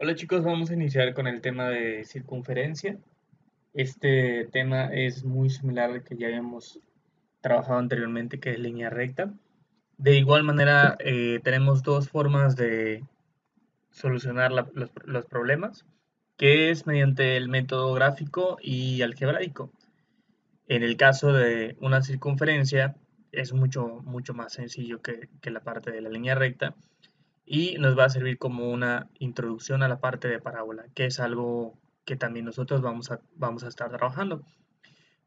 Hola chicos, vamos a iniciar con el tema de circunferencia. Este tema es muy similar al que ya habíamos trabajado anteriormente, que es línea recta. De igual manera, tenemos dos formas de solucionar los problemas, que es mediante el método gráfico y algebraico. En el caso de una circunferencia, es mucho más sencillo que la parte de la línea recta y nos va a servir como una introducción a la parte de parábola, que es algo que también nosotros vamos a estar trabajando.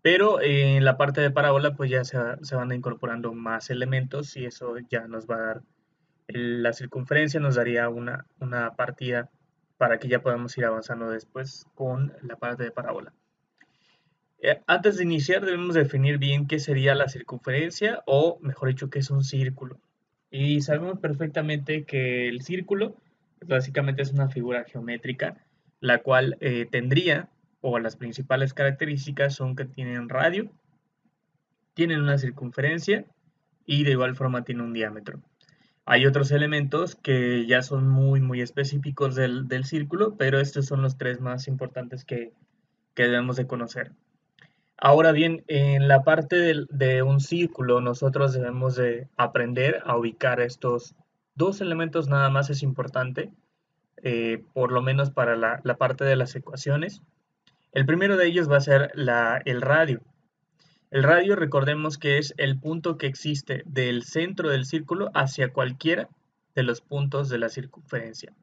Pero en la parte de parábola pues ya se van incorporando más elementos y eso ya nos va a dar, la circunferencia nos daría una partida para que ya podamos ir avanzando después con la parte de parábola. Antes de iniciar debemos definir bien qué sería la circunferencia o mejor dicho qué es un círculo. Y sabemos perfectamente que el círculo básicamente es una figura geométrica, la cual tendría, o las principales características son que tienen radio, tienen una circunferencia y de igual forma tiene un diámetro. Hay otros elementos que ya son muy específicos del círculo, pero estos son los tres más importantes que debemos de conocer. Ahora bien, en la parte de un círculo, nosotros debemos de aprender a ubicar estos dos elementos nada más es importante, por lo menos para la parte de las ecuaciones. El primero de ellos va a ser el radio. El radio, recordemos que es el punto que existe del centro del círculo hacia cualquiera de los puntos de la circunferencia.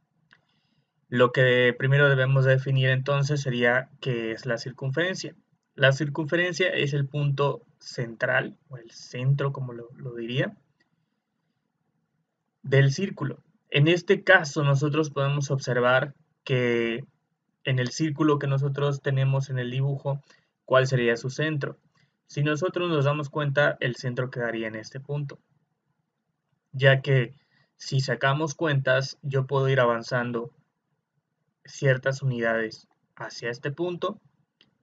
Lo que primero debemos definir entonces sería qué es la circunferencia. La circunferencia es el punto central, o el centro como lo diría, del círculo. En este caso nosotros podemos observar que en el círculo que nosotros tenemos en el dibujo, ¿cuál sería su centro? Si nosotros nos damos cuenta, el centro quedaría en este punto, ya que si sacamos cuentas, yo puedo ir avanzando ciertas unidades hacia este punto,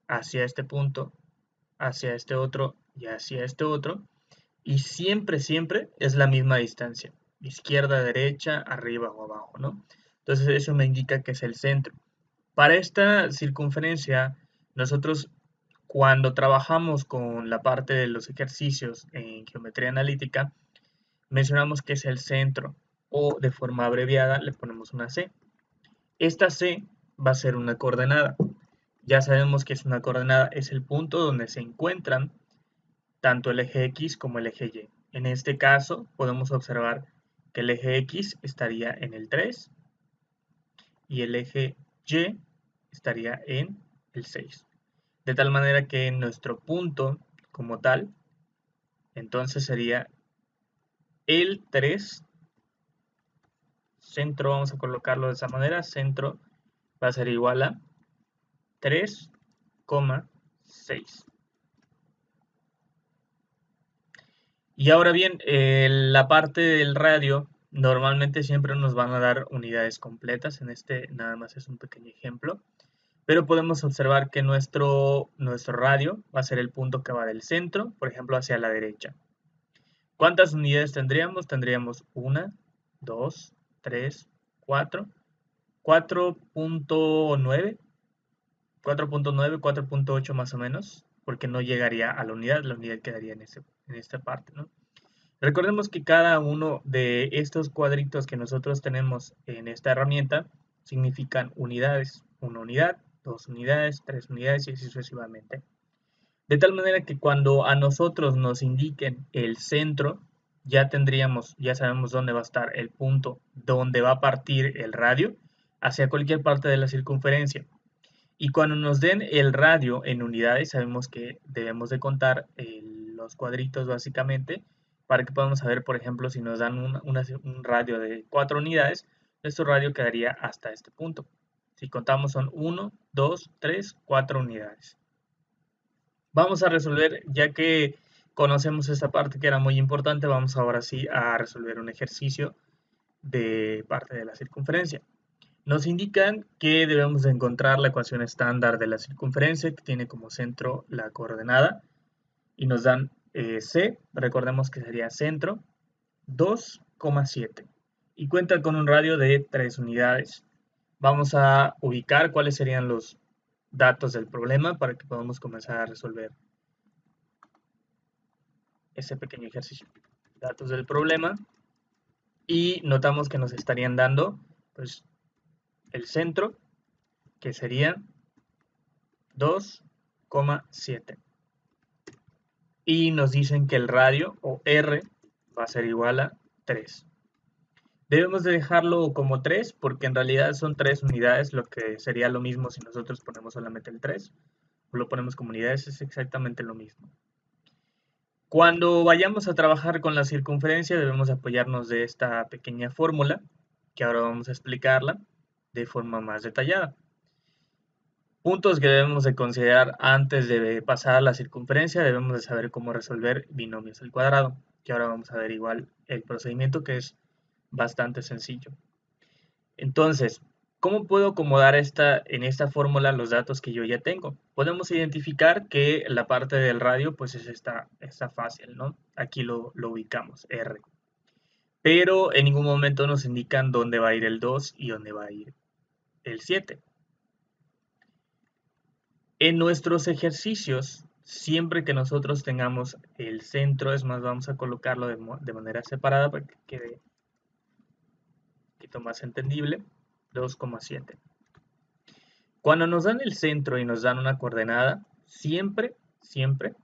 hacia este punto, hacia este otro y hacia este otro, y siempre es la misma distancia, izquierda, derecha, arriba o abajo, ¿no? Entonces eso me indica que es el centro. Para esta circunferencia, nosotros cuando trabajamos con la parte de los ejercicios en geometría analítica, mencionamos que es el centro o de forma abreviada le ponemos una C. Esta C va a ser una coordenada. Ya sabemos que es una coordenada, es el punto donde se encuentran tanto el eje X como el eje Y. En este caso podemos observar que el eje X estaría en el 3 y el eje Y estaría en el 6. De tal manera que nuestro punto como tal, entonces sería el 3 centro, vamos a colocarlo de esa manera, centro va a ser igual a 3,6. Y ahora bien, la parte del radio normalmente siempre nos van a dar unidades completas. En este nada más es un pequeño ejemplo. Pero podemos observar que nuestro radio va a ser el punto que va del centro, por ejemplo, hacia la derecha. ¿Cuántas unidades tendríamos? Tendríamos 1, 2, 3, 4, 4.9, 4.9, 4.8 más o menos, porque no llegaría a la unidad quedaría en esta parte, ¿no? Recordemos que cada uno de estos cuadritos que nosotros tenemos en esta herramienta significan unidades. Una unidad, dos unidades, tres unidades y así sucesivamente. De tal manera que cuando a nosotros nos indiquen el centro, ya sabemos dónde va a estar el punto donde va a partir el radio hacia cualquier parte de la circunferencia. Y cuando nos den el radio en unidades, sabemos que debemos de contar los cuadritos básicamente para que podamos saber, por ejemplo, si nos dan un radio de 4 unidades, nuestro radio quedaría hasta este punto. Si contamos son 1, 2, 3, 4 unidades. Vamos a resolver, ya que conocemos esta parte que era muy importante, vamos ahora sí a resolver un ejercicio de parte de la circunferencia. Nos indican que debemos de encontrar la ecuación estándar de la circunferencia que tiene como centro la coordenada y nos dan C, recordemos que sería centro, 2,7 y cuenta con un radio de 3 unidades. Vamos a ubicar cuáles serían los datos del problema para que podamos comenzar a resolver ese pequeño ejercicio. Datos del problema y notamos que nos estarían dando pues el centro, que sería 2,7, y nos dicen que el radio o R va a ser igual a 3. Debemos de dejarlo como 3 porque en realidad son 3 unidades, lo que sería lo mismo si nosotros ponemos solamente el 3 o lo ponemos como unidades, es exactamente lo mismo. Cuando vayamos a trabajar con la circunferencia debemos apoyarnos de esta pequeña fórmula, que ahora vamos a explicarla de forma más detallada. Puntos que debemos de considerar antes de pasar a la circunferencia, debemos de saber cómo resolver binomios al cuadrado, que ahora vamos a ver igual el procedimiento, que es bastante sencillo. Entonces, ¿cómo puedo acomodar en esta fórmula los datos que yo ya tengo? Podemos identificar que la parte del radio pues es esta fácil, ¿no? Aquí lo ubicamos, R. Pero en ningún momento nos indican dónde va a ir el 2 y dónde va a ir el 7. En nuestros ejercicios, siempre que nosotros tengamos el centro, es más, vamos a colocarlo de manera separada para que quede un poquito más entendible, 2,7. Cuando nos dan el centro y nos dan una coordenada, siempre, siempre,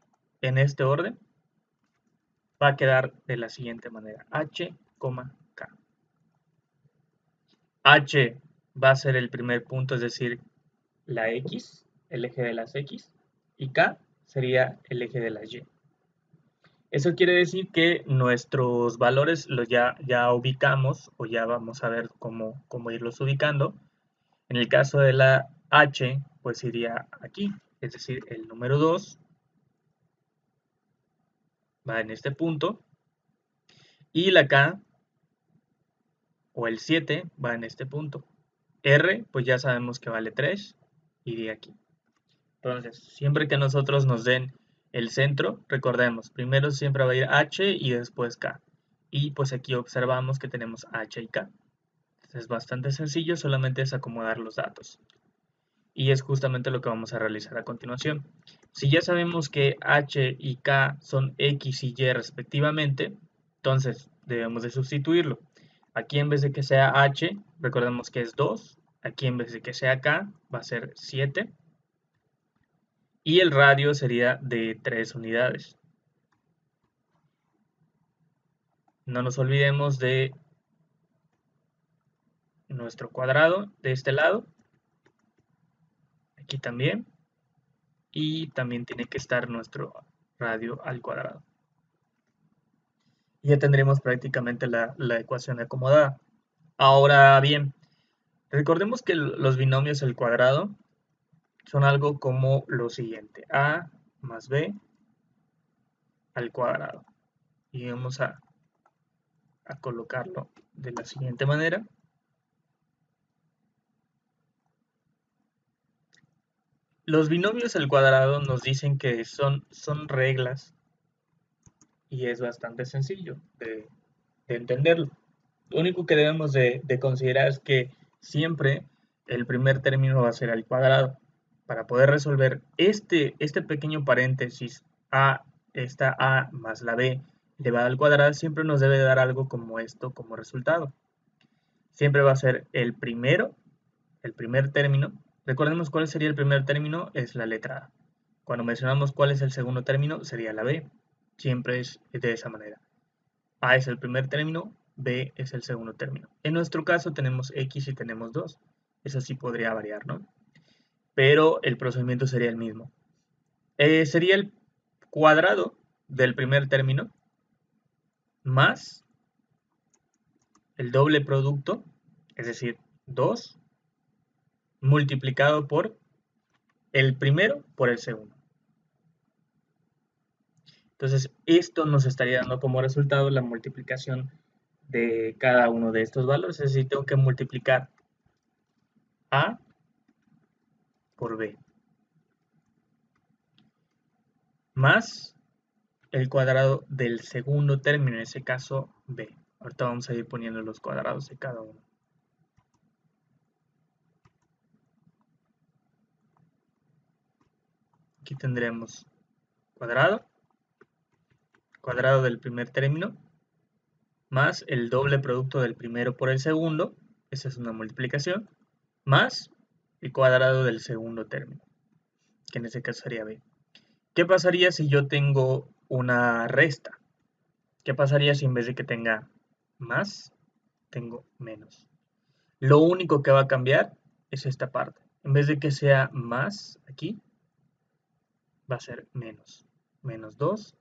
en este orden, va a quedar de la siguiente manera, h, k. H va a ser el primer punto, es decir, la x, el eje de las x, y k sería el eje de las y. Eso quiere decir que nuestros valores los ya ubicamos o ya vamos a ver cómo irlos ubicando. En el caso de la h, pues iría aquí, es decir, el número 2 va en este punto y la k o el 7 va en este punto. R, pues ya sabemos que vale 3, iría aquí. Entonces, siempre que nosotros nos den el centro, recordemos, primero siempre va a ir h y después k. Y pues aquí observamos que tenemos h y k. Es bastante sencillo, solamente es acomodar los datos. Y es justamente lo que vamos a realizar a continuación. Si ya sabemos que h y k son x y y respectivamente, entonces debemos de sustituirlo. Aquí en vez de que sea h, recordemos que es 2. Aquí en vez de que sea k, va a ser 7. Y el radio sería de 3 unidades. No nos olvidemos de nuestro cuadrado de este lado. Aquí también. Y también tiene que estar nuestro radio al cuadrado. Ya tendremos prácticamente la ecuación acomodada. Ahora bien, recordemos que los binomios al cuadrado son algo como lo siguiente: a más b al cuadrado. Y vamos a colocarlo de la siguiente manera. Los binomios al cuadrado nos dicen que son reglas y es bastante sencillo de entenderlo. Lo único que debemos de considerar es que siempre el primer término va a ser al cuadrado. Para poder resolver este pequeño paréntesis a, esta a más la b elevada al cuadrado, siempre nos debe dar algo como esto como resultado. Siempre va a ser el primer término. Recordemos cuál sería el primer término, es la letra A. Cuando mencionamos cuál es el segundo término, sería la B. Siempre es de esa manera. A es el primer término, B es el segundo término. En nuestro caso tenemos X y tenemos 2. Eso sí podría variar, ¿no? Pero el procedimiento sería el mismo. Sería el cuadrado del primer término más el doble producto, es decir, 2 multiplicado por el primero por el segundo. Entonces, esto nos estaría dando como resultado la multiplicación de cada uno de estos valores. Es decir, tengo que multiplicar A por B más el cuadrado del segundo término, en ese caso B. Ahorita vamos a ir poniendo los cuadrados de cada uno. Aquí tendremos cuadrado, cuadrado del primer término, más el doble producto del primero por el segundo, esa es una multiplicación, más el cuadrado del segundo término, que en este caso sería b. ¿Qué pasaría si yo tengo una resta? ¿Qué pasaría si en vez de que tenga más, tengo menos? Lo único que va a cambiar es esta parte. En vez de que sea más aquí, va a ser menos. Menos 2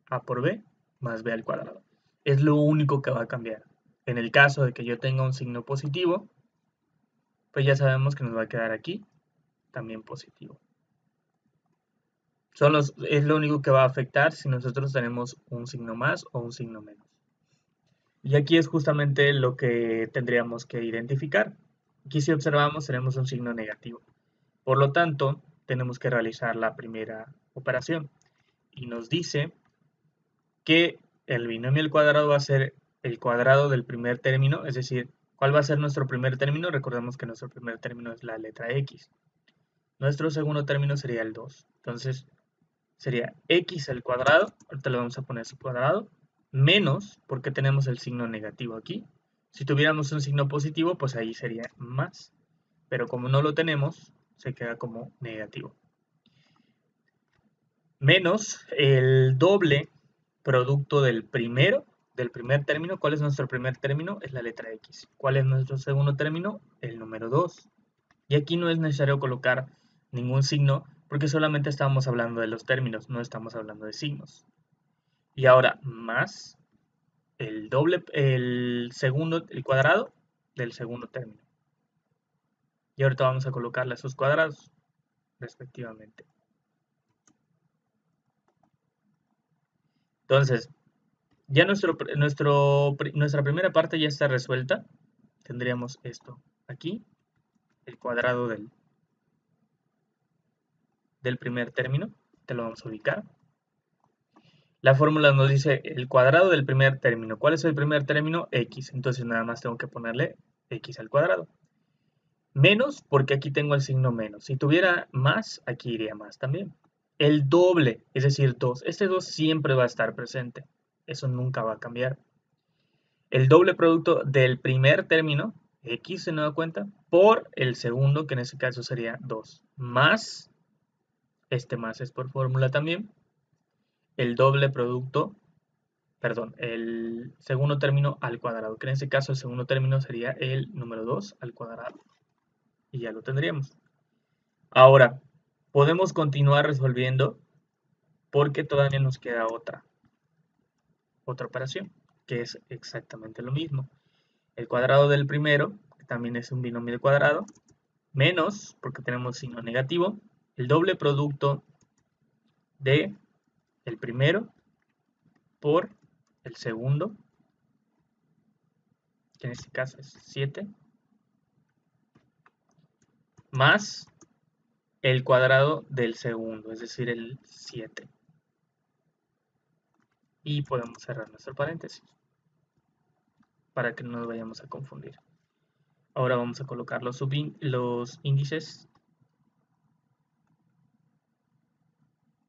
a por b más b al cuadrado. Es lo único que va a cambiar. En el caso de que yo tenga un signo positivo, pues ya sabemos que nos va a quedar aquí también positivo. Es lo único que va a afectar si nosotros tenemos un signo más o un signo menos. Y aquí es justamente lo que tendríamos que identificar. Aquí si observamos tenemos un signo negativo. Por lo tanto, tenemos que realizar la primera operación. Y nos dice que el binomio al cuadrado va a ser el cuadrado del primer término, es decir, ¿cuál va a ser nuestro primer término? Recordemos que nuestro primer término es la letra X. Nuestro segundo término sería el 2. Entonces, sería X al cuadrado, ahorita le vamos a poner su cuadrado, menos, porque tenemos el signo negativo aquí. Si tuviéramos un signo positivo, pues ahí sería más. Pero como no lo tenemos, se queda como negativo. Menos el doble producto del primer término. ¿Cuál es nuestro primer término? Es la letra X. ¿Cuál es nuestro segundo término? El número 2. Y aquí no es necesario colocar ningún signo porque solamente estamos hablando de los términos, no estamos hablando de signos. Y ahora más el el cuadrado del segundo término. Y ahorita vamos a colocarle sus cuadrados respectivamente. Entonces, ya nuestra primera parte ya está resuelta. Tendríamos esto aquí, el cuadrado del primer término. Te lo vamos a ubicar. La fórmula nos dice el cuadrado del primer término. ¿Cuál es el primer término? X. Entonces nada más tengo que ponerle X al cuadrado. Menos porque aquí tengo el signo menos. Si tuviera más, aquí iría más también. El doble, es decir, 2. Este 2 siempre va a estar presente. Eso nunca va a cambiar. El doble producto del primer término, X se nos da cuenta, por el segundo, que en este caso sería 2. Más, este más es por fórmula también, el doble producto, perdón, el segundo término al cuadrado, que en este caso el segundo término sería el número 2 al cuadrado. Y ya lo tendríamos. Ahora, podemos continuar resolviendo porque todavía nos queda otra operación, que es exactamente lo mismo. El cuadrado del primero, que también es un binomio de cuadrado, menos, porque tenemos signo negativo, el doble producto de el primero por el segundo, que en este caso es 7, más el cuadrado del segundo, es decir, el 7. Y podemos cerrar nuestro paréntesis para que no nos vayamos a confundir. Ahora vamos a colocar los índices.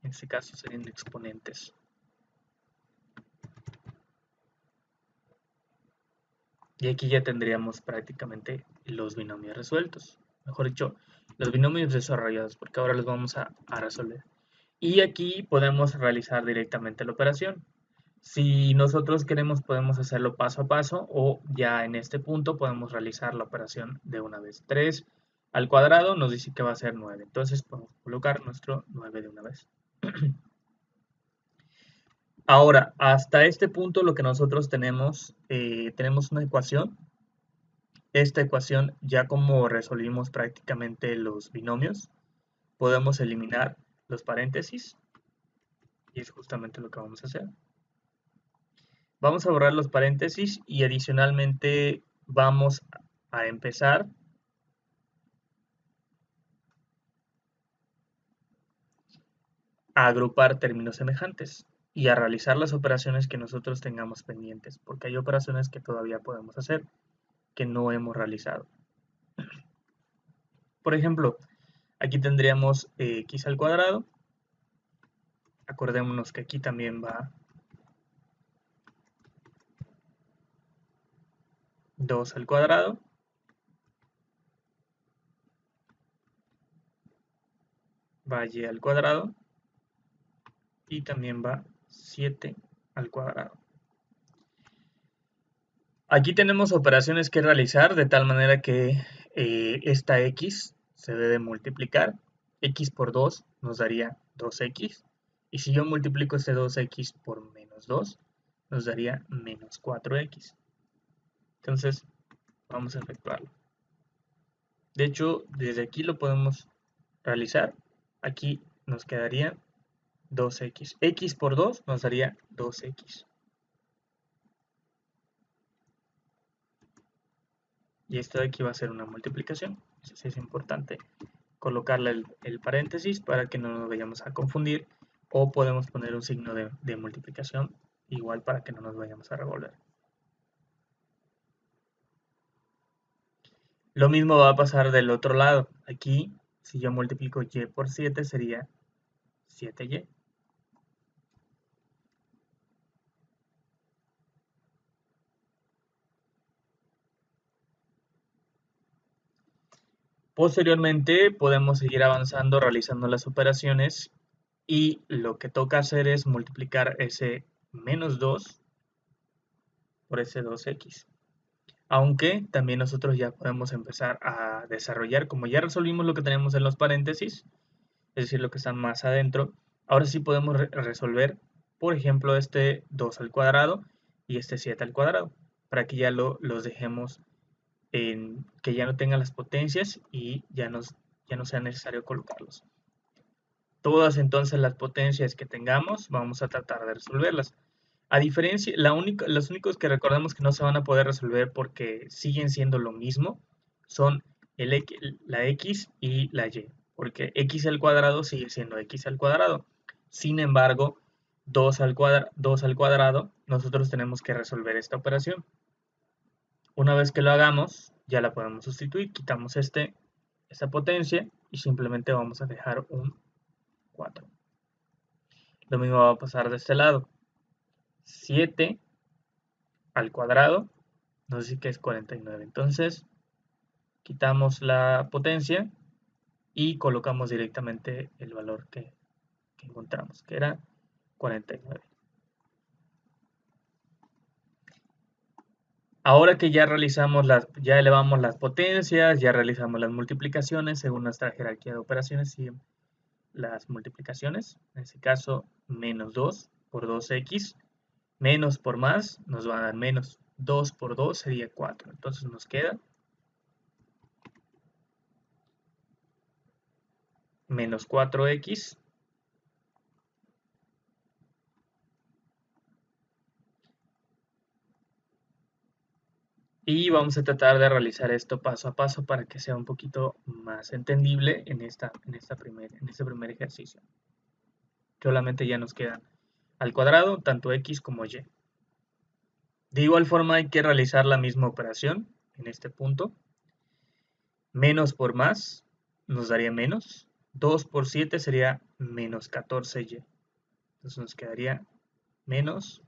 En este caso serían exponentes. Y aquí ya tendríamos prácticamente los binomios resueltos. Mejor dicho, los binomios desarrollados, porque ahora los vamos a resolver. Y aquí podemos realizar directamente la operación. Si nosotros queremos, podemos hacerlo paso a paso o ya en este punto podemos realizar la operación de una vez. 3 al cuadrado nos dice que va a ser 9. Entonces podemos colocar nuestro 9 de una vez. Ahora, hasta este punto lo que nosotros tenemos una ecuación. Esta ecuación, ya como resolvimos prácticamente los binomios, podemos eliminar los paréntesis y es justamente lo que vamos a hacer. Vamos a borrar los paréntesis y adicionalmente vamos a empezar a agrupar términos semejantes y a realizar las operaciones que nosotros tengamos pendientes, porque hay operaciones que todavía podemos hacer que no hemos realizado. Por ejemplo, aquí tendríamos x al cuadrado acordémonos que aquí también va 2 al cuadrado. Va y al cuadrado. Y también va 7 al cuadrado. Aquí tenemos operaciones que realizar de tal manera que esta x se debe multiplicar. X por 2 nos daría 2x. Y si yo multiplico este 2x por menos 2, nos daría menos 4x. Entonces, vamos a efectuarlo. De hecho, desde aquí lo podemos realizar. Aquí nos quedaría 2x. X por 2 nos daría 2x. Y esto de aquí va a ser una multiplicación. Entonces es importante colocarle el paréntesis para que no nos vayamos a confundir. O podemos poner un signo de multiplicación igual para que no nos vayamos a revolver. Lo mismo va a pasar del otro lado. Aquí, si yo multiplico y por 7, sería 7y. Posteriormente podemos seguir avanzando realizando las operaciones y lo que toca hacer es multiplicar ese menos 2 por ese 2x. Aunque también nosotros ya podemos empezar a desarrollar, como ya resolvimos lo que tenemos en los paréntesis, es decir, lo que está más adentro, ahora sí podemos resolver, por ejemplo, este 2 al cuadrado y este 7 al cuadrado, para que ya los dejemos que ya no tengan las potencias y ya no sea necesario colocarlos. Todas entonces las potencias que tengamos, vamos a tratar de resolverlas. A diferencia, los únicos que recordemos que no se van a poder resolver porque siguen siendo lo mismo son la x y la y, porque x al cuadrado sigue siendo x al cuadrado. Sin embargo, 2 al cuadrado, nosotros tenemos que resolver esta operación. Una vez que lo hagamos, ya la podemos sustituir. Quitamos esta potencia y simplemente vamos a dejar un 4. Lo mismo va a pasar de este lado. 7 al cuadrado nos dice que es 49. Entonces, quitamos la potencia y colocamos directamente el valor que encontramos, que era 49. Ahora que ya ya elevamos las potencias, ya realizamos las multiplicaciones, según nuestra jerarquía de operaciones, siguen las multiplicaciones. En este caso, menos 2 por 2x, menos por más, nos va a dar menos. 2 por 2 sería 4. Entonces nos queda menos 4x y vamos a tratar de realizar esto paso a paso para que sea un poquito más entendible en este primer ejercicio. Solamente ya nos queda al cuadrado tanto x como y. De igual forma hay que realizar la misma operación en este punto. Menos por más nos daría menos. 2 por 7 sería menos 14y. Entonces nos quedaría menos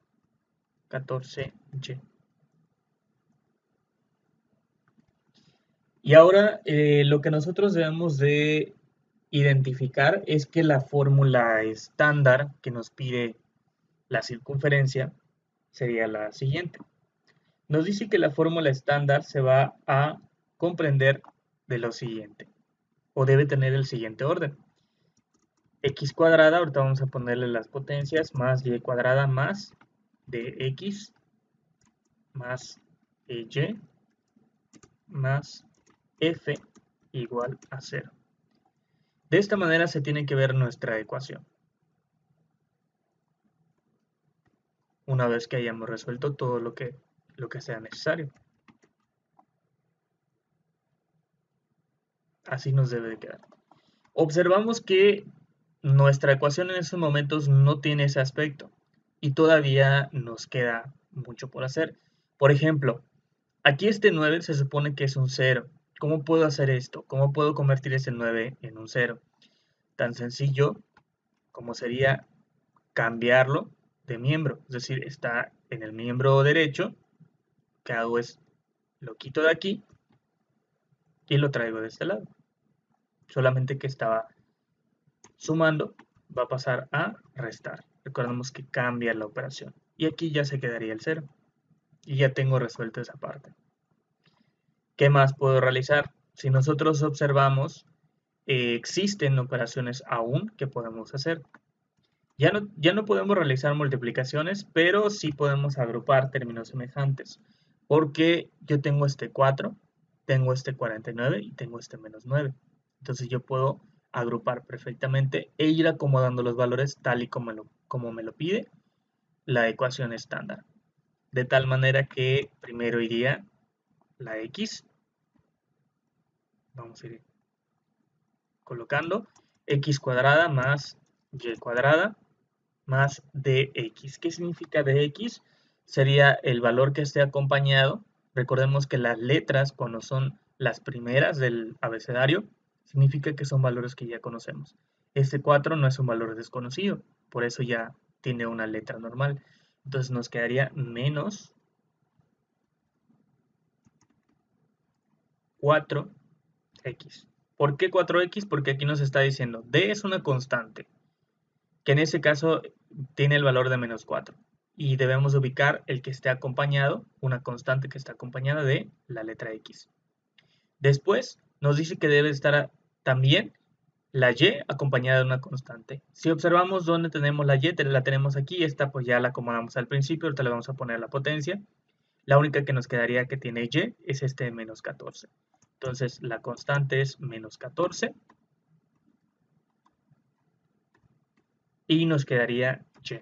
14y. Y ahora lo que nosotros debemos de identificar es que la fórmula estándar que nos pide la circunferencia sería la siguiente. Nos dice que la fórmula estándar se va a comprender de lo siguiente, o debe tener el siguiente orden. X cuadrada, ahorita vamos a ponerle las potencias, más y cuadrada más dx más y más f igual a 0. De esta manera se tiene que ver nuestra ecuación. Una vez que hayamos resuelto todo lo que sea necesario. Así nos debe de quedar. Observamos que nuestra ecuación en estos momentos no tiene ese aspecto y todavía nos queda mucho por hacer. Por ejemplo, aquí este 9 se supone que es un 0. ¿Cómo puedo hacer esto? ¿Cómo puedo convertir ese 9 en un 0? Tan sencillo como sería cambiarlo de miembro. Es decir, está en el miembro derecho. Lo que hago es, lo quito de aquí y lo traigo de este lado. Solamente que estaba sumando, va a pasar a restar. Recordemos que cambia la operación. Y aquí ya se quedaría el 0. Y ya tengo resuelto esa parte. ¿Qué más puedo realizar? Si nosotros observamos, existen operaciones aún que podemos hacer. Ya no podemos realizar multiplicaciones, pero sí podemos agrupar términos semejantes. Porque yo tengo este 4, tengo este 49 y tengo este menos 9. Entonces yo puedo agrupar perfectamente e ir acomodando los valores tal y como me lo pide la ecuación estándar. De tal manera que primero iría la x. Vamos a ir colocando x cuadrada más y cuadrada más dx. ¿Qué significa dx? Sería el valor que esté acompañado. Recordemos que las letras, cuando son las primeras del abecedario, significa que son valores que ya conocemos. Este 4 no es un valor desconocido, por eso ya tiene una letra normal. Entonces nos quedaría menos 4x. ¿Por qué 4x? Porque aquí nos está diciendo d es una constante, que en ese caso tiene el valor de menos 4. Y debemos ubicar el que esté acompañado, una constante que está acompañada de la letra x. Después nos dice que debe estar también la y acompañada de una constante. Si observamos dónde tenemos la y, la tenemos aquí, esta pues ya la acomodamos al principio, ahorita le vamos a poner la potencia. La única que nos quedaría que tiene y es este de menos 14. Entonces la constante es menos 14 y nos quedaría y.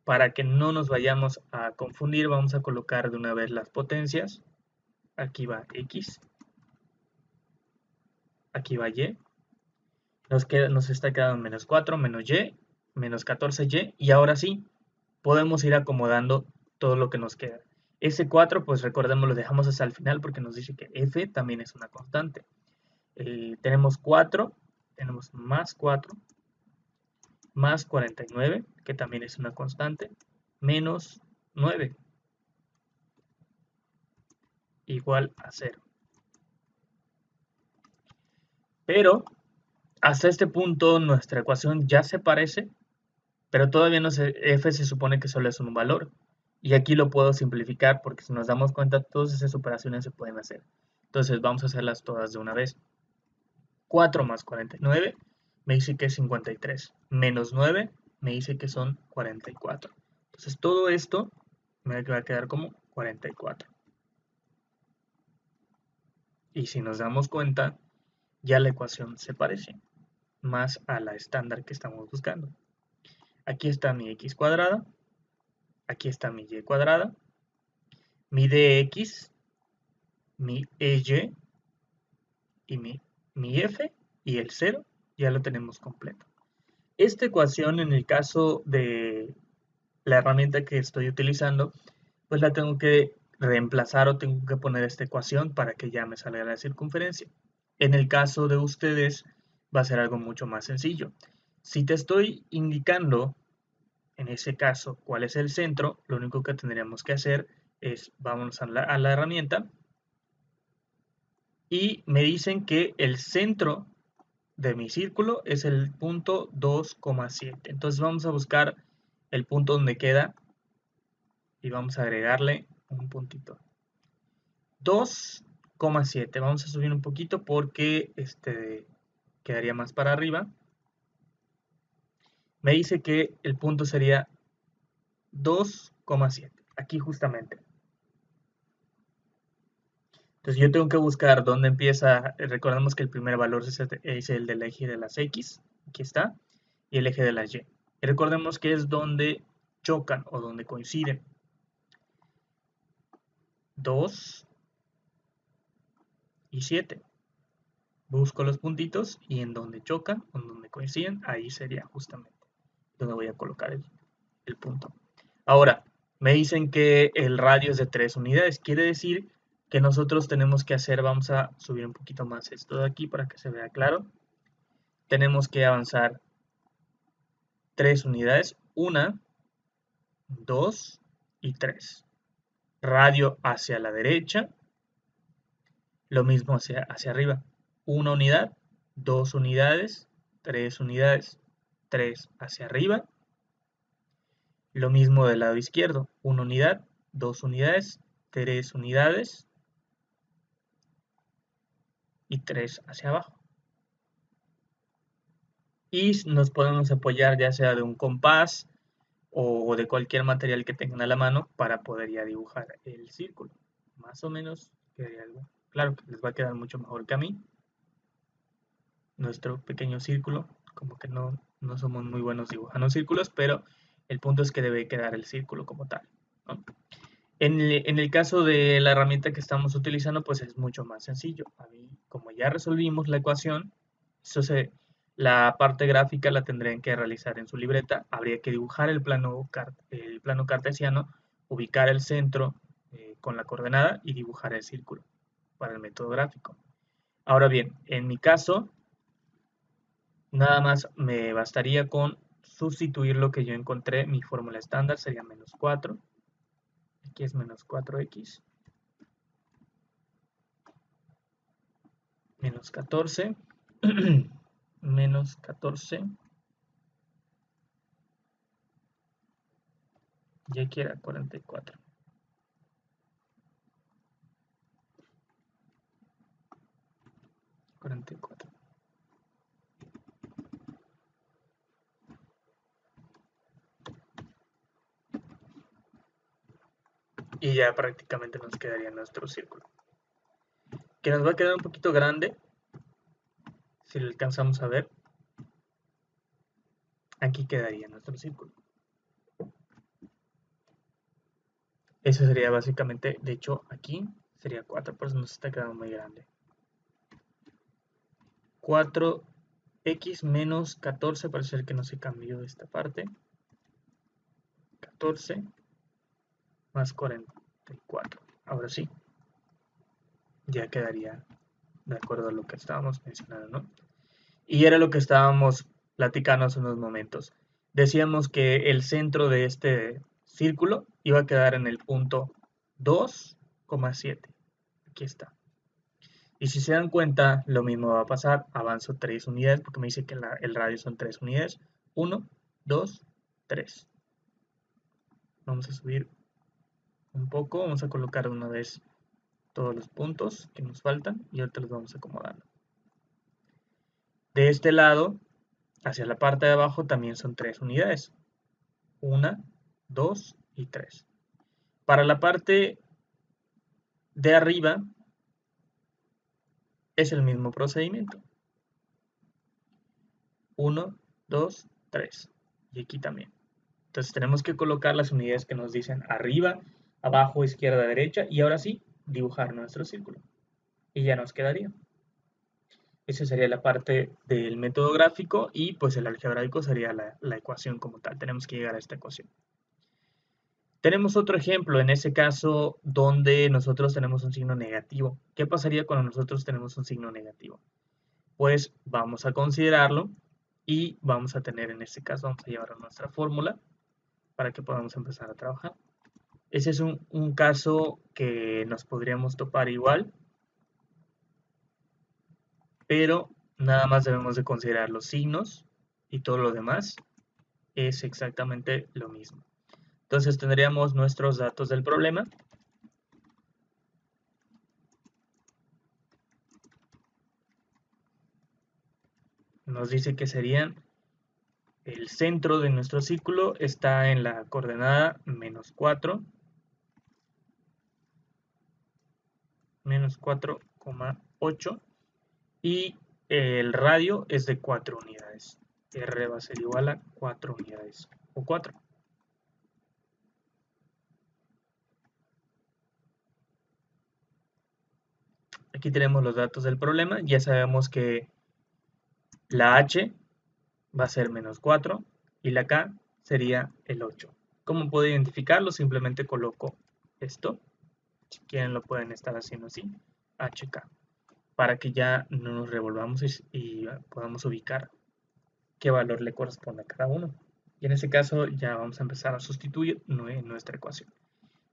Para que no nos vayamos a confundir, vamos a colocar de una vez las potencias. Aquí va x, aquí va y. Nos está quedando menos 4, menos y, menos 14y. Y ahora sí, podemos ir acomodando todo lo que nos queda. Ese 4, pues recordemos, lo dejamos hasta el final porque nos dice que f también es una constante. Tenemos 4, tenemos más 4, más 49, que también es una constante, menos 9, igual a 0. Pero hasta este punto nuestra ecuación ya se parece, pero todavía no sé, f se supone que solo es un valor. Y aquí lo puedo simplificar porque si nos damos cuenta todas esas operaciones se pueden hacer. Entonces vamos a hacerlas todas de una vez. 4 más 49 me dice que es 53. Menos 9 me dice que son 44. Entonces todo esto me va a quedar como 44. Y si nos damos cuenta, ya la ecuación se parece más a la estándar que estamos buscando. Aquí está mi x cuadrada, aquí está mi y cuadrada, mi dx, mi ey y mi f y el 0 ya lo tenemos completo. Esta ecuación en el caso de la herramienta que estoy utilizando, pues la tengo que reemplazar o tengo que poner esta ecuación para que ya me salga la circunferencia. En el caso de ustedes va a ser algo mucho más sencillo. Si te estoy indicando en ese caso cuál es el centro, lo único que tendríamos que hacer es, vamos a la herramienta y me dicen que el centro de mi círculo es el punto 2,7. Entonces vamos a buscar el punto donde queda y vamos a agregarle un puntito. 2,7. Vamos a subir un poquito porque quedaría más para arriba. Me dice que el punto sería 2,7. Aquí justamente. Entonces yo tengo que buscar dónde empieza. Recordemos que el primer valor es el del eje de las X. Aquí está. Y el eje de las Y. Y recordemos que es donde chocan o donde coinciden. 2 y 7. Busco los puntitos y en donde chocan, en donde coinciden, ahí sería justamente donde voy a colocar el punto. Ahora, me dicen que el radio es de 3 unidades. Quiere decir que nosotros tenemos que hacer, vamos a subir un poquito más esto de aquí para que se vea claro. Tenemos que avanzar 3 unidades, 1, 2 y 3. Radio hacia la derecha, lo mismo hacia arriba. 1 unidad, 2 unidades, 3 unidades, 3 hacia arriba. Lo mismo del lado izquierdo, 1 unidad, 2 unidades, 3 unidades y 3 hacia abajo. Y nos podemos apoyar ya sea de un compás o de cualquier material que tengan a la mano para poder ya dibujar el círculo. Más o menos quedaría algo. Claro que les va a quedar mucho mejor que a mí. Nuestro pequeño círculo, como que no somos muy buenos dibujando círculos, pero el punto es que debe quedar el círculo como tal, ¿no? En el caso de la herramienta que estamos utilizando, pues es mucho más sencillo. Como ya resolvimos la ecuación, la parte gráfica la tendrían que realizar en su libreta. Habría que dibujar el plano cartesiano, ubicar el centro con la coordenada y dibujar el círculo para el método gráfico. Ahora bien, en mi caso, nada más me bastaría con sustituir lo que yo encontré. Mi fórmula estándar sería menos 4. Aquí es menos 4x. Menos 14. Menos 14. Y aquí era 44. 44. Y ya prácticamente nos quedaría nuestro círculo. Que nos va a quedar un poquito grande. Si lo alcanzamos a ver. Aquí quedaría nuestro círculo. Eso sería básicamente, de hecho aquí sería 4, por eso nos está quedando muy grande. 4x menos 14, parece ser que no se cambió esta parte. 14 más 44. Ahora sí, ya quedaría de acuerdo a lo que estábamos mencionando, ¿no? Y era lo que estábamos platicando hace unos momentos. Decíamos que el centro de este círculo iba a quedar en el punto 2,7. Aquí está. Y si se dan cuenta, lo mismo va a pasar. Avanzo 3 unidades porque me dice que el radio son 3 unidades. 1, 2, 3. Vamos a subir un poco. Vamos a colocar de una vez todos los puntos que nos faltan y ahorita los vamos acomodando. De este lado, hacia la parte de abajo, también son 3 unidades. 1, 2 y 3. Para la parte de arriba es el mismo procedimiento. 1, 2, 3. Y aquí también. Entonces tenemos que colocar las unidades que nos dicen arriba, abajo, izquierda, derecha y ahora sí, dibujar nuestro círculo. Y ya nos quedaría. Esa sería la parte del método gráfico y pues el algebraico sería la ecuación como tal. Tenemos que llegar a esta ecuación. Tenemos otro ejemplo, en ese caso, donde nosotros tenemos un signo negativo. ¿Qué pasaría cuando nosotros tenemos un signo negativo? Pues vamos a considerarlo y vamos a tener, en este caso, vamos a llevar a nuestra fórmula para que podamos empezar a trabajar. Ese es un caso que nos podríamos topar igual, pero nada más debemos de considerar los signos y todo lo demás es exactamente lo mismo. Entonces tendríamos nuestros datos del problema. Nos dice que serían el centro de nuestro círculo está en la coordenada menos 4, menos 4,8 y el radio es de 4 unidades. R va a ser igual a 4 unidades o 4. Aquí tenemos los datos del problema. Ya sabemos que la H va a ser menos 4 y la K sería el 8. ¿Cómo puedo identificarlo? Simplemente coloco esto. Si quieren lo pueden estar haciendo así. HK. Para que ya no nos revolvamos y podamos ubicar qué valor le corresponde a cada uno. Y en este caso ya vamos a empezar a sustituir nuestra ecuación.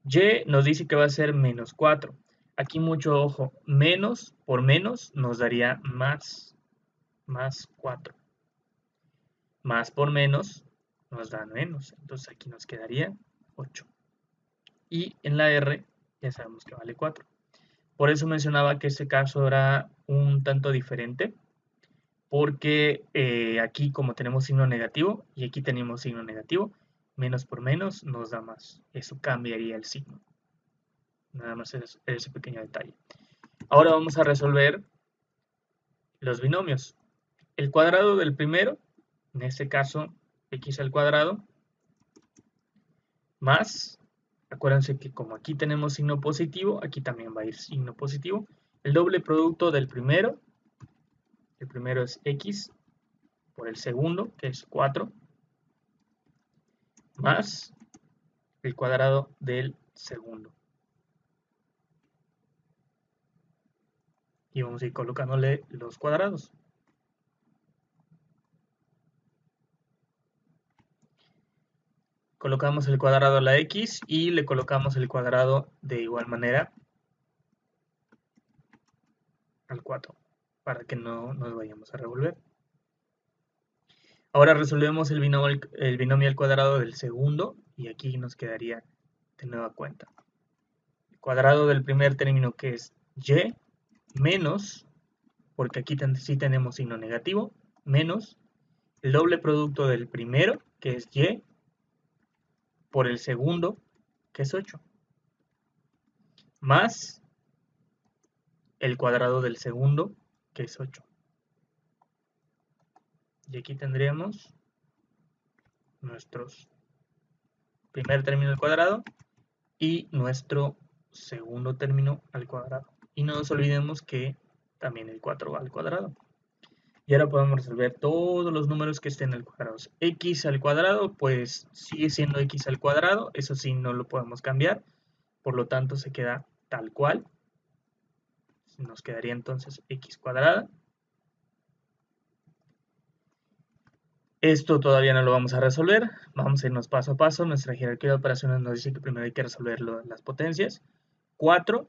Y nos dice que va a ser menos 4. Aquí mucho ojo, menos por menos nos daría más 4. Más por menos nos da menos. Entonces aquí nos quedaría 8. Y en la R ya sabemos que vale 4. Por eso mencionaba que este caso era un tanto diferente, porque aquí como tenemos signo negativo y aquí tenemos signo negativo, menos por menos nos da más. Eso cambiaría el signo. Nada más ese pequeño detalle. Ahora vamos a resolver los binomios. El cuadrado del primero, en este caso x al cuadrado, más, acuérdense que como aquí tenemos signo positivo, aquí también va a ir signo positivo. El doble producto del primero, el primero es x por el segundo, que es 4, más el cuadrado del segundo. Y vamos a ir colocándole los cuadrados. Colocamos el cuadrado a la x y le colocamos el cuadrado de igual manera al 4, para que no nos vayamos a revolver. Ahora resolvemos el binomio al cuadrado del segundo y aquí nos quedaría de nueva cuenta. El cuadrado del primer término, que es y, menos, porque aquí sí tenemos signo negativo, menos el doble producto del primero, que es y, por el segundo, que es 8, más el cuadrado del segundo, que es 8. Y aquí tendríamos nuestros primer término al cuadrado y nuestro segundo término al cuadrado. Y no nos olvidemos que también el 4 va al cuadrado. Y ahora podemos resolver todos los números que estén al cuadrado. X al cuadrado, pues sigue siendo x al cuadrado, eso sí no lo podemos cambiar, por lo tanto se queda tal cual. Nos quedaría entonces x cuadrada. Esto todavía no lo vamos a resolver, vamos a irnos paso a paso. Nuestra jerarquía de operaciones nos dice que primero hay que resolver las potencias. 4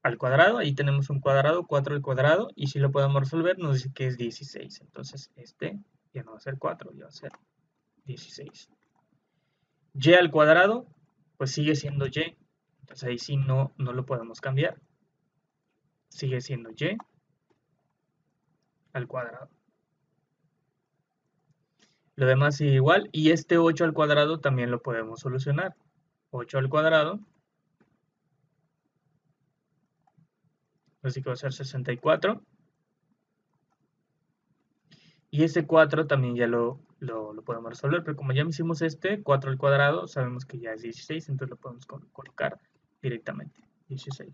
al cuadrado, ahí tenemos un cuadrado, 4 al cuadrado, y si lo podemos resolver nos dice que es 16. Entonces este ya no va a ser 4, ya va a ser 16. Y al cuadrado, pues sigue siendo y, entonces ahí sí no lo podemos cambiar. Sigue siendo y al cuadrado. Lo demás sigue igual, y este 8 al cuadrado también lo podemos solucionar. 8 al cuadrado, así que va a ser 64. Y este 4 también ya lo podemos resolver, pero como ya hicimos este, 4 al cuadrado, sabemos que ya es 16, entonces lo podemos colocar directamente, 16.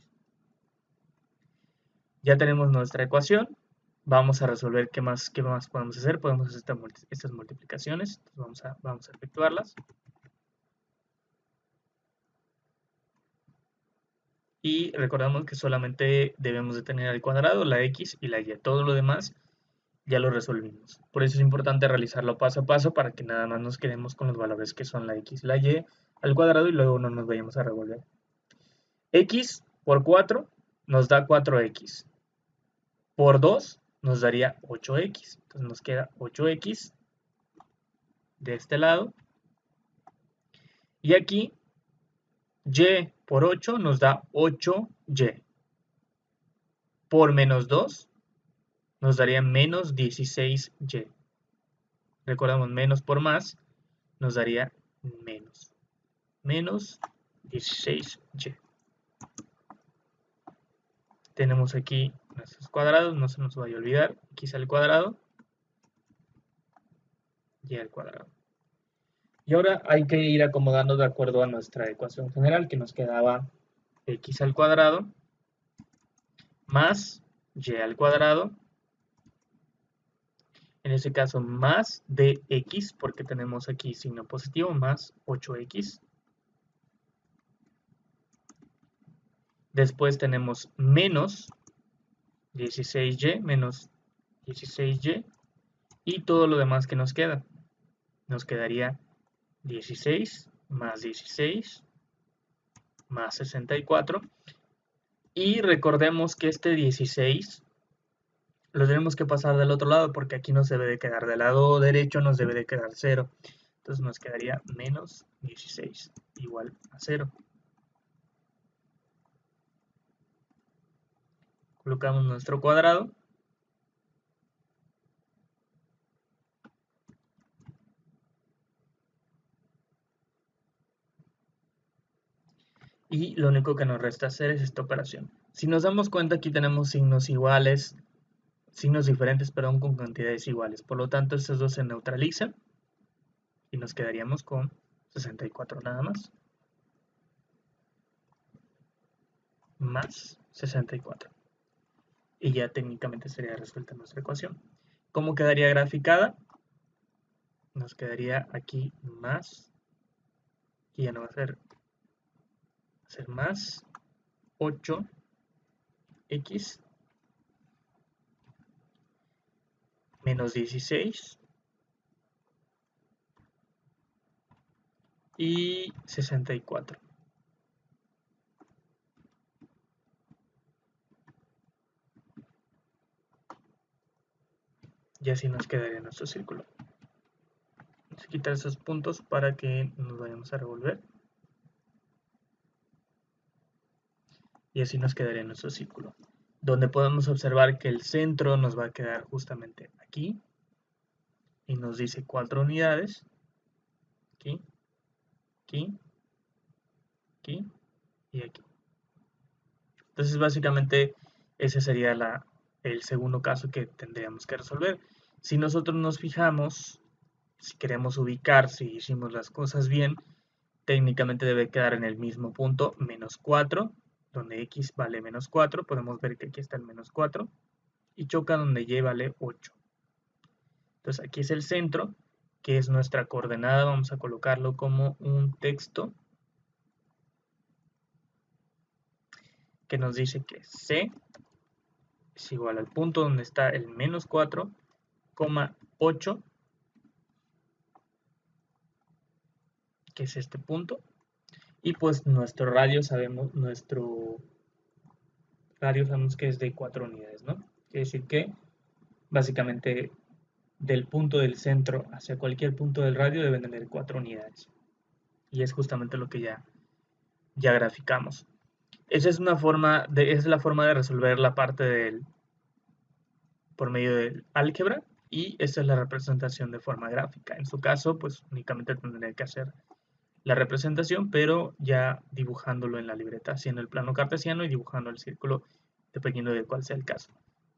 Ya tenemos nuestra ecuación, vamos a resolver qué más podemos hacer. Podemos hacer estas multiplicaciones, entonces vamos a efectuarlas. Y recordamos que solamente debemos de tener al cuadrado, la x y la y, todo lo demás ya lo resolvimos. Por eso es importante realizarlo paso a paso para que nada más nos quedemos con los valores que son la x, la y al cuadrado y luego no nos vayamos a revolver. X por 4 nos da 4x. Por 2 nos daría 8x. Entonces nos queda 8x de este lado. Y aquí y por 8 nos da 8y. Por menos 2 nos daría menos 16y. Recordamos, menos por más nos daría menos. Menos 16y. Tenemos aquí nuestros cuadrados, no se nos vaya a olvidar. X al cuadrado, y al cuadrado. Y ahora hay que ir acomodando de acuerdo a nuestra ecuación general, que nos quedaba x al cuadrado más y al cuadrado. En este caso más dx, porque tenemos aquí signo positivo, más 8x. Después tenemos menos 16y, menos 16y. Y todo lo demás que nos queda. Nos quedaría 16 más 16 más 64. Y recordemos que este 16 lo tenemos que pasar del otro lado porque aquí nos debe de quedar del lado derecho, nos debe de quedar 0. Entonces nos quedaría menos 16 igual a 0. Colocamos nuestro cuadrado. Y lo único que nos resta hacer es esta operación. Si nos damos cuenta, aquí tenemos signos iguales, signos diferentes, perdón, con cantidades iguales. Por lo tanto, estos dos se neutralizan y nos quedaríamos con 64 nada más. Más 64. Y ya técnicamente sería resuelta nuestra ecuación. ¿Cómo quedaría graficada? Nos quedaría aquí más, y ya no va a ser más 8x menos 16 y 64. Y así nos quedaría nuestro círculo. Vamos a quitar esos puntos para que nos vayamos a revolver. Y así nos quedaría nuestro círculo. Donde podemos observar que el centro nos va a quedar justamente aquí. Y nos dice 4 unidades. Aquí, aquí, aquí y aquí. Entonces básicamente ese sería el segundo caso que tendríamos que resolver. Si nosotros nos fijamos, si queremos ubicar si hicimos las cosas bien, técnicamente debe quedar en el mismo punto, menos 4, donde x vale menos 4. Podemos ver que aquí está el menos 4. Y choca donde y vale 8. Entonces aquí es el centro, que es nuestra coordenada. Vamos a colocarlo como un texto que nos dice que C es igual al punto donde está el menos 4,8, que es este punto. Y pues nuestro radio sabemos que es de 4 unidades, ¿no? Quiere decir que básicamente del punto del centro hacia cualquier punto del radio deben tener 4 unidades. Y es justamente lo que ya graficamos. Esa es la forma de resolver la parte por medio del álgebra, y esta es la representación de forma gráfica. En su caso, pues únicamente tendría que hacer la representación, pero ya dibujándolo en la libreta, haciendo el plano cartesiano y dibujando el círculo, dependiendo de cuál sea el caso.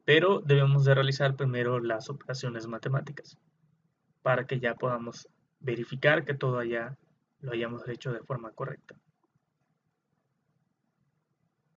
Pero debemos de realizar primero las operaciones matemáticas para que ya podamos verificar que todo lo hayamos hecho de forma correcta.